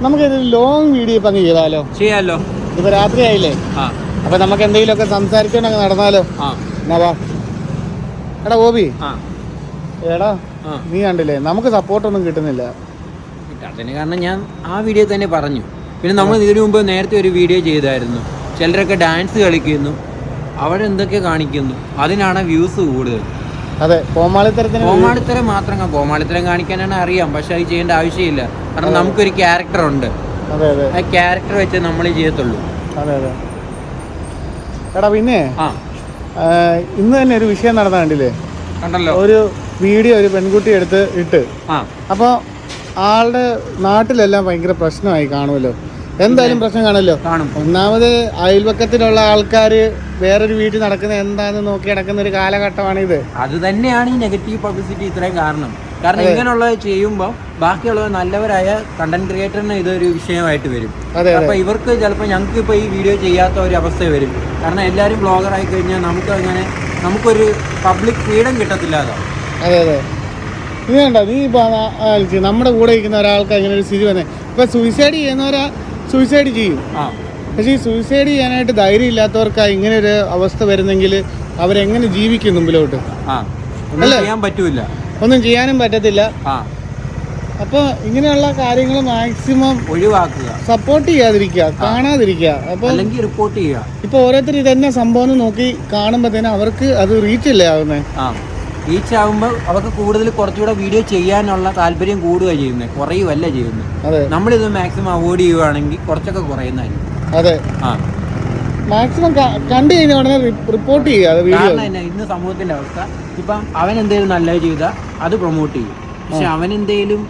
നമുക്കൊരു long video ഇപ്പം അങ്ങ് ചെയ്താലോ? ചെയ്യാലോ. ഇപ്പൊ രാത്രിയായില്ലേ? അപ്പൊ നമുക്ക് എന്തെങ്കിലുമൊക്കെ സംസാരിച്ചോണ്ടങ്ങ് നടന്നാലോ? എന്നാ വാ. എടാ ഗോപി, എടാ നീ കണ്ടില്ലേ, നമുക്ക് സപ്പോർട്ടൊന്നും കിട്ടുന്നില്ല. അതിന് കാരണം ഞാൻ ആ വീഡിയോ തന്നെ പറഞ്ഞു. പിന്നെ നമ്മൾ ഇതിനു മുമ്പ് നേരത്തെ ഒരു വീഡിയോ ചെയ്തായിരുന്നു. ചിലരൊക്കെ ഡാൻസ് കളിക്കുന്നു, അവരെന്തൊക്കെ കാണിക്കുന്നു, അതിനാണ് വ്യൂസ് കൂടുതൽ. അതെ, കോമാളിത്തരം മാത്രം. കോമാളിത്തരം കാണിക്കാനാണ് അറിയാം, പക്ഷെ അത് ചെയ്യേണ്ട ആവശ്യമില്ല. കാരണം നമുക്കൊരു ക്യാരക്ടർ ഉണ്ട്. ആ ക്യാരക്ടർ വെച്ച് നമ്മൾ ചെയ്യത്തുള്ളൂ. അതെ അതെ. എടാ പിന്നെ ഇന്ന് തന്നെ ഒരു വിഷയം നടന്ന കണ്ടില്ലേ? കണ്ടല്ലോ. ഒരു വീഡിയോ ഒരു പെൺകുട്ടി എടുത്ത് ഇട്ട്. അപ്പോൾ ആളുടെ നാട്ടിലെല്ലാം ഭയങ്കര പ്രശ്നമായി കാണുമല്ലോ. എന്തായാലും പ്രശ്നം കാണുമല്ലോ. ഒന്നാമത് അയൽപക്കത്തിലുള്ള ആൾക്കാർ വേറൊരു വീട്ടിൽ നടക്കുന്ന എന്താണെന്ന് നോക്കി നടക്കുന്ന ഒരു കാലഘട്ടമാണിത്. അത് തന്നെയാണ് ഈ നെഗറ്റീവ് പബ്ലിസിറ്റി ഇത്രയും കാരണം. ഇങ്ങനെയുള്ളത് ചെയ്യുമ്പോൾ ബാക്കിയുള്ളവർ നല്ലവരായ കണ്ടന്റ് ക്രിയേറ്ററിന് ഇതൊരു വിഷയമായിട്ട് വരും. അപ്പൊ ഇവർക്ക് ചിലപ്പോൾ ഞങ്ങൾക്ക് ഇപ്പോൾ ഈ വീഡിയോ ചെയ്യാത്ത ഒരു അവസ്ഥ വരും. കാരണം എല്ലാവരും ബ്ലോഗർ ആയി കഴിഞ്ഞാൽ നമുക്കൊരു പബ്ലിക് ഫ്രീഡം കിട്ടത്തില്ല. അതെ അതെ. നീ വേണ്ട, നീ ഇപ്പോൾ നമ്മുടെ കൂടെ ഇരിക്കുന്ന ഒരാൾക്ക് അങ്ങനെ ഒരു സ്ഥിതി വന്നേ. ഇപ്പൊ സൂയിസൈഡ് ചെയ്യുന്നവരാ സൂയിസൈഡ് ചെയ്യും. പക്ഷേ ഈ സൂയിസൈഡ് ചെയ്യാനായിട്ട് ധൈര്യം ഇല്ലാത്തവർക്ക് ഇങ്ങനെ ഒരു അവസ്ഥ വരുന്നെങ്കിൽ അവരെങ്ങനെ ജീവിക്കും മുമ്പിലോട്ട്? ഒന്നും ചെയ്യാനും പറ്റത്തില്ല. അപ്പോൾ ഇങ്ങനെയുള്ള കാര്യങ്ങൾ മാക്സിമം ഒഴിവാക്കുക, സപ്പോർട്ട് ചെയ്യാതിരിക്കുക, കാണാതിരിക്കുക. അപ്പോൾ റിപ്പോർട്ട് ചെയ്യുക. ഇപ്പൊ ഓരോരുത്തർ ഇതന്നെ സംഭവം നോക്കി കാണുമ്പോഴത്തേനും അവർക്ക് അത് റീച്ചല്ലേ ആവുന്നത്. റീച്ച് ആകുമ്പോൾ അവർക്ക് കൂടുതൽ കുറച്ചുകൂടെ വീഡിയോ ചെയ്യാനുള്ള താല്പര്യം കൂടുക ചെയ്യുന്നത്, കുറയുകയല്ല ചെയ്യുന്നത്. നമ്മളിത് മാക്സിമം അവോയ്ഡ് ചെയ്യുകയാണെങ്കിൽ കുറച്ചൊക്കെ കുറയുന്നതായിരിക്കും. അതെ, മാക്സിമം കണ്ടു കഴിഞ്ഞ ഉടനെ റിപ്പോർട്ട് ചെയ്യുക. കാരണം ഇന്ന് സമൂഹത്തിന്റെ അവസ്ഥ, ഇപ്പം അവൻ എന്തെങ്കിലും നല്ലത് ചെയ്താൽ അത് പ്രൊമോട്ട് ചെയ്യും. പക്ഷെ അവൻ എന്തെങ്കിലും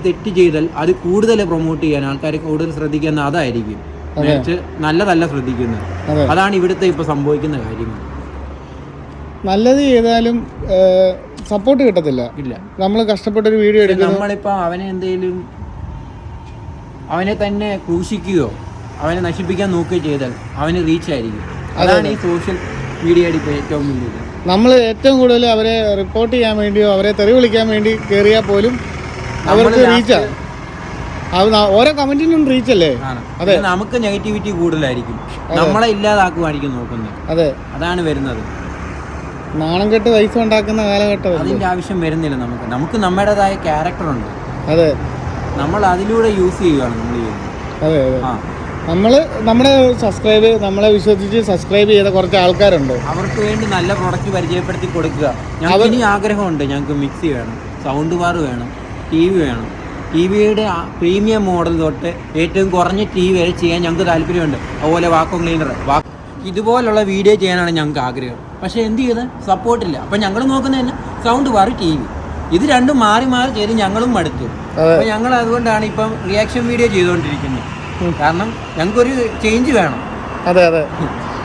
തെറ്റ് ചെയ്താൽ അത് കൂടുതൽ പ്രൊമോട്ട് ചെയ്യാൻ ആൾക്കാർ കൂടുതൽ ശ്രദ്ധിക്കുന്ന അതായിരിക്കും. നല്ലതല്ല ശ്രദ്ധിക്കുന്നത്. അതാണ് ഇവിടുത്തെ ഇപ്പൊ സംഭവിക്കുന്ന കാര്യങ്ങൾ. നല്ലത് ചെയ്താലും സപ്പോർട്ട് കിട്ടത്തില്ല. ഇല്ല, നമ്മൾ കഷ്ടപ്പെട്ടൊരു വീഡിയോ എടുക്കും. നമ്മളിപ്പോൾ അവനെ തന്നെ ക്രൂശിക്കുകയോ അവനെ നശിപ്പിക്കാൻ നോക്കുകയോ ചെയ്താൽ അവന് റീച്ച് ആയിരിക്കും. അതാണ് ഈ സോഷ്യൽ മീഡിയയുടെ ഇപ്പോൾ ഏറ്റവും വലിയ. നമ്മൾ ഏറ്റവും കൂടുതൽ അവരെ റിപ്പോർട്ട് ചെയ്യാൻ വേണ്ടിയോ അവരെ തെറി വിളിക്കാൻ വേണ്ടി കയറിയാൽ പോലും അവർക്ക് റീച്ചാണ്. ഓരോ കമന്റിനും റീച്ച് അല്ലേ? അതെ, നമുക്ക് നെഗറ്റിവിറ്റി കൂടുതലായിരിക്കും. നമ്മളെ ഇല്ലാതാക്കുവായിരിക്കും നോക്കുന്നത്. അതെ, അതാണ് വരുന്നത്. നാണം കെട്ട് പൈസ ഉണ്ടാക്കുന്ന കാലഘട്ടം. അതിന്റെ ആവശ്യം വരുന്നില്ല. നമുക്ക് നമ്മുടേതായ ക്യാരക്ടർ ഉണ്ട്. അതെ, നമ്മൾ അതിലൂടെ യൂസ് ചെയ്യുകയാണ് നമ്മൾ ചെയ്യുന്നത്. അതെ അതെ. നമ്മളെ വിശ്വസിച്ച് സബ്സ്ക്രൈബ് ചെയ്ത കുറച്ച് ആൾക്കാരുണ്ട്. അവർക്ക് വേണ്ടി നല്ല പ്രൊഡക്റ്റ് പരിചയപ്പെടുത്തി കൊടുക്കുക. ഞങ്ങൾക്ക് ഇനി ആഗ്രഹമുണ്ട്. ഞങ്ങൾക്ക് മിക്സി വേണം, സൗണ്ട് ബാർ വേണം, TV വേണം. TVയുടെ പ്രീമിയം മോഡൽ തൊട്ട് ഏറ്റവും കുറഞ്ഞ TV വരെ ചെയ്യാൻ ഞങ്ങൾക്ക് താല്പര്യമുണ്ട്. അതുപോലെ വാക്വം ക്ലീനർ, ഇതുപോലുള്ള വീഡിയോ ചെയ്യാനാണ് ഞങ്ങൾക്ക് ആഗ്രഹം. പക്ഷേ എന്ത് ചെയ്ത് സപ്പോർട്ടില്ല. അപ്പം ഞങ്ങൾ നോക്കുന്നത് തന്നെ സൗണ്ട് ബാർ, TV, ഇത് രണ്ടും മാറി മാറി ചെയ്ത് ഞങ്ങളും മടുത്തു. അപ്പോൾ ഞങ്ങൾ അതുകൊണ്ടാണ് ഇപ്പം റിയാക്ഷൻ വീഡിയോ ചെയ്തുകൊണ്ടിരിക്കുന്നത്. കാരണം ഞങ്ങൾക്കൊരു ചേഞ്ച് വേണം. അതെ അതെ.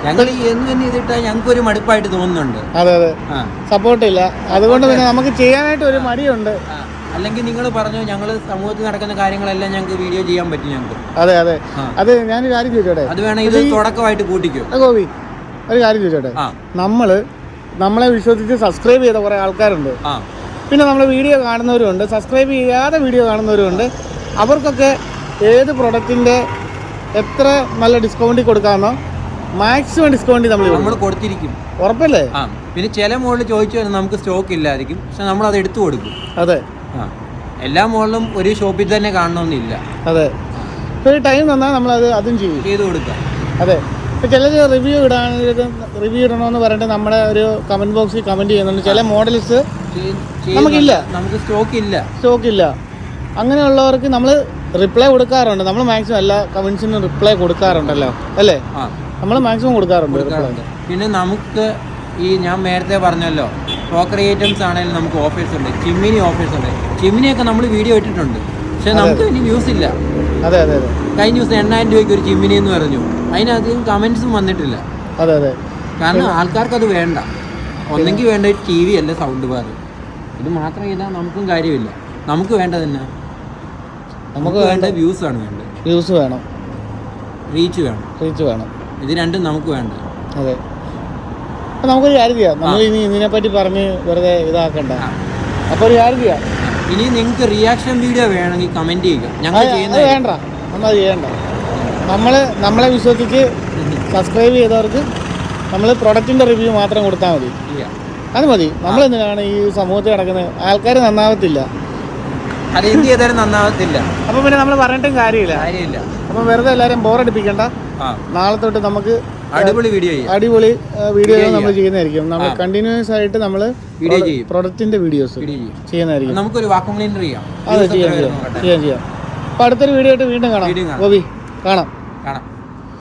ഞങ്ങൾ എന്ന് തന്നെ ഇതിട്ടാൽ ഞങ്ങൾക്കൊരു മടുപ്പായിട്ട് തോന്നുന്നുണ്ട്. അതെ അതെ, സപ്പോർട്ടില്ല. അതുകൊണ്ട് പിന്നെ നമുക്ക് ചെയ്യാനായിട്ട് ഒരു മടിയുണ്ട്. അല്ലെങ്കിൽ നിങ്ങൾ പറഞ്ഞു ഞങ്ങൾ സമൂഹത്തിൽ നടക്കുന്ന കാര്യങ്ങളെല്ലാം ഞങ്ങൾക്ക് വീഡിയോ ചെയ്യാൻ പറ്റും ഞങ്ങൾക്ക്. അതെ അതെ. അത് ഞാനൊരു കാര്യം ചോദിച്ചോട്ടെ? അത് വേണം, ഇത് തുടക്കമായിട്ട് കൂട്ടിക്കോ. ഗോപി, ഒരു കാര്യം ചോദിച്ചോട്ടെ? നമ്മളെ വിശ്വസിച്ച് സബ്സ്ക്രൈബ് ചെയ്ത കുറെ ആൾക്കാരുണ്ട്. പിന്നെ നമ്മളെ വീഡിയോ കാണുന്നവരുണ്ട്, സബ്സ്ക്രൈബ് ചെയ്യാതെ വീഡിയോ കാണുന്നവരുണ്ട്. അവർക്കൊക്കെ ഏത് പ്രൊഡക്റ്റിന്റെ എത്ര നല്ല ഡിസ്കൗണ്ടിൽ കൊടുക്കാമെന്നോ മാക്സിമം ഡിസ്കൗണ്ടിൽ നമ്മൾ കൊടുത്തിരിക്കും. ഉറപ്പല്ലേ? പിന്നെ ചില മോഡൽ ചോദിച്ചു വരുന്നത് നമുക്ക് സ്റ്റോക്ക് ഇല്ലായിരിക്കും, പക്ഷെ നമ്മൾ അത് എടുത്തു കൊടുക്കും. അതെ, എല്ലാ മോഡലും ഒരു ഷോപ്പിൽ തന്നെ കാണണമെന്നില്ല. അതെ, ഒരു ടൈം തന്നാൽ നമ്മൾ അതും ചെയ്ത് കൊടുക്കാം. അതെ, ഇപ്പം ചിലർ റിവ്യൂ ഇടണമെന്ന് പറഞ്ഞിട്ട് നമ്മുടെ ഒരു കമന്റ് ബോക്സിൽ കമന്റ് ചെയ്യുന്നുണ്ട്. ചില മോഡൽസ് നമുക്കില്ല, നമുക്ക് സ്റ്റോക്ക് ഇല്ല. അങ്ങനെയുള്ളവർക്ക് നമ്മൾ റിപ്ലൈ കൊടുക്കാറുണ്ട്. നമ്മൾ മാക്സിമം എല്ലാ കമന്റ്സിനും റിപ്ലൈ കൊടുക്കാറുണ്ടല്ലോ, അല്ലേ? നമ്മൾ മാക്സിമം കൊടുക്കാറുണ്ട്. പിന്നെ നമുക്ക് ഈ ഞാൻ നേരത്തെ പറഞ്ഞല്ലോ, ക്രോക്കറി ഐറ്റംസ് ആണെങ്കിലും നമുക്ക് ഓഫേഴ്സ് ഉണ്ട്. ചിമ്മിനി ഓഫേഴ്സ് ഉണ്ട്. ചിമ്മിനിയൊക്കെ നമ്മൾ വീഡിയോ ഇട്ടിട്ടുണ്ട്, പക്ഷെ നമുക്ക് ഇനി ന്യൂസ് ഇല്ല. അതെ അതെ അതെ. കഴിഞ്ഞ ദിവസം 8000 രൂപയ്ക്ക് ഒരു ചിമ്മിനി എന്ന് പറഞ്ഞു. അതിനധികം കമന്റ്സും വന്നിട്ടില്ല. അതെ അതെ. കാരണം ആൾക്കാർക്ക് അത് വേണ്ട. ഒന്നെങ്കിൽ വേണ്ട TV അല്ല സൗണ്ട് ബാർ. ഇത് മാത്രം ചെയ്താൽ നമുക്കും കാര്യമില്ല. നമുക്ക് വേണ്ടത് തന്നെ, നമുക്ക് വേണ്ട വ്യൂസ് ആണ് വേണ്ടത്. വ്യൂസ് വേണം, റീച്ച് വേണം. ഇത് രണ്ടും നമുക്ക് വേണ്ട. അതെ. അപ്പം നമുക്കൊരു കാര്യം ചെയ്യാം. നമ്മൾ ഇനി ഇതിനെപ്പറ്റി പറഞ്ഞ് വെറുതെ ഇതാക്കണ്ട. അപ്പോൾ ഒരു കാര്യം ചെയ്യാം, ഇനി നിങ്ങൾക്ക് റിയാക്ഷൻ വീഡിയോ വേണമെങ്കിൽ കമന്റ് ചെയ്യുക, ഞങ്ങൾ അത് വേണ്ട, നമ്മളത് ചെയ്യണ്ട. നമ്മളെ വിശ്വസിച്ച് സബ്സ്ക്രൈബ് ചെയ്തവർക്ക് നമ്മൾ പ്രൊഡക്റ്റിൻ്റെ റിവ്യൂ മാത്രം കൊടുത്താൽ മതി. അത് മതി. നമ്മളെന്തിനാണ് ഈ സമൂഹത്തിൽ നടക്കുന്നത്? ആൾക്കാർ നന്നാവത്തില്ല, അതെന്ത് ചെയ്താലും നന്നാവത്തില്ല. അപ്പം പിന്നെ നമ്മൾ പറഞ്ഞിട്ടും കാര്യമില്ല. അപ്പം വെറുതെ എല്ലാവരും ബോറടിപ്പിക്കണ്ട. നാളെ തൊട്ട് നമുക്ക് അടിപൊളി വീഡിയോ നമ്മൾ ചെയ്യുന്നതായിരിക്കും. നമ്മൾ കണ്ടിന്യൂസ് ആയിട്ട് നമ്മൾ പ്രൊഡക്റ്റിന്റെ വീഡിയോസ് ചെയ്യുന്നതായിരിക്കും. നമുക്കൊരു വാക്കുകളിൽ ചെയ്യാം. അതെ, ചെയ്യാം. അപ്പം അടുത്തൊരു വീഡിയോ ആയിട്ട് വീണ്ടും കാണാം. ഗോപി, കാണാം.